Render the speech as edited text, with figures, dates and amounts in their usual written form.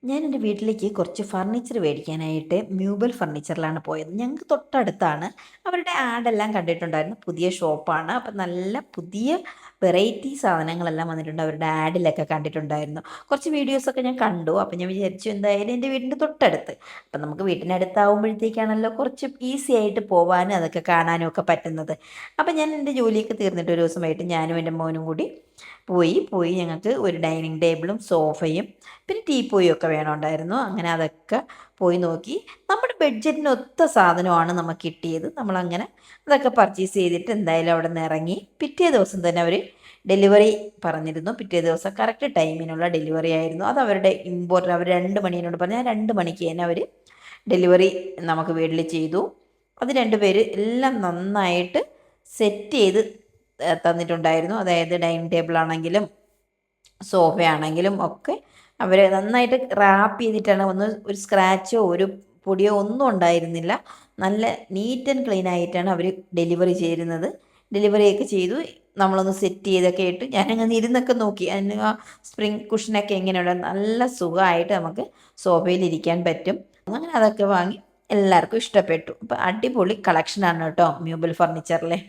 ഞാൻ എൻ്റെ വീട്ടിലേക്ക് കുറച്ച് ഫർണിച്ചർ മേടിക്കാനായിട്ട് മ്യൂബൽ ഫർണിച്ചറിലാണ് പോയത്. ഞങ്ങൾക്ക് തൊട്ടടുത്താണ്. അവരുടെ ആഡെല്ലാം കണ്ടിട്ടുണ്ടായിരുന്നു. പുതിയ ഷോപ്പാണ്. അപ്പം നല്ല പുതിയ വെറൈറ്റി സാധനങ്ങളെല്ലാം വന്നിട്ടുണ്ട്. അവരുടെ ആഡിലൊക്കെ കണ്ടിട്ടുണ്ടായിരുന്നു. കുറച്ച് വീഡിയോസൊക്കെ ഞാൻ കണ്ടു. അപ്പം ഞാൻ വിചാരിച്ചു എന്തായാലും എൻ്റെ വീടിൻ്റെ തൊട്ടടുത്ത്. അപ്പം നമുക്ക് വീട്ടിനടുത്താവുമ്പോഴത്തേക്കാണല്ലോ കുറച്ച് ഈസി ആയിട്ട് പോവാനും അതൊക്കെ കാണാനും ഒക്കെ പറ്റുന്നത്. അപ്പം ഞാൻ എൻ്റെ ജോലിയൊക്കെ തീർന്നിട്ട് ഒരു ദിവസം വൈകിട്ട് ഞാനും എൻ്റെ മോനും കൂടി പോയി ഞങ്ങൾക്ക് ഒരു ഡൈനിങ് ടേബിളും സോഫയും പിന്നെ ടീപ്പോയും ഒക്കെ വേണമുണ്ടായിരുന്നു. അങ്ങനെ അതൊക്കെ പോയി നോക്കി. നമ്മുടെ ബഡ്ജറ്റിനൊത്ത സാധനമാണ് നമുക്ക് കിട്ടിയത്. നമ്മളങ്ങനെ അതൊക്കെ പർച്ചേസ് ചെയ്തിട്ട് എന്തായാലും അവിടെ നിന്ന് ഇറങ്ങി. പിറ്റേ ദിവസം തന്നെ അവർ ഡെലിവറി പറഞ്ഞിരുന്നു. പിറ്റേ ദിവസം കറക്റ്റ് ടൈമിനുള്ള ഡെലിവറി ആയിരുന്നു. അത് അവരുടെ ഇമ്പോർട്ടൻ്റ്. അവർ 2 മണിയോട് പറഞ്ഞാൽ 2 മണിക്ക് തന്നെ അവർ ഡെലിവറി നമുക്ക് വീട്ടിൽ ചെയ്തു. അത് 2 പേര് എല്ലാം നന്നായിട്ട് സെറ്റ് ചെയ്ത് തന്നിട്ടുണ്ടായിരുന്നു. അതായത് ഡൈനിങ് ടേബിൾ ആണെങ്കിലും സോഫയാണെങ്കിലും ഒക്കെ അവർ നന്നായിട്ട് റാപ്പ് ചെയ്തിട്ടാണ് ഒരു സ്ക്രാച്ചോ ഒരു പൊടിയോ ഒന്നും ഉണ്ടായിരുന്നില്ല. നല്ല നീറ്റ് ആൻഡ് ക്ലീൻ ആയിട്ടാണ് അവർ ഡെലിവറി ചെയ്യുന്നത്. ഡെലിവറിയൊക്കെ ചെയ്തു. നമ്മളൊന്ന് സെറ്റ് ചെയ്തൊക്കെ ഇട്ട് ഞാനങ്ങനെ ഇരുന്നൊക്കെ നോക്കി. അതിന് ആ സ്പ്രിങ് കുഷനൊക്കെ എങ്ങനെയുണ്ട്, നല്ല സുഖമായിട്ട് നമുക്ക് സോഫയിൽ ഇരിക്കാൻ പറ്റും. അങ്ങനെ അതൊക്കെ വാങ്ങി എല്ലാവർക്കും ഇഷ്ടപ്പെട്ടു. അപ്പം അടിപൊളി കളക്ഷനാണ് കേട്ടോ മ്യൂബൽ ഫർണിച്ചറിലെ.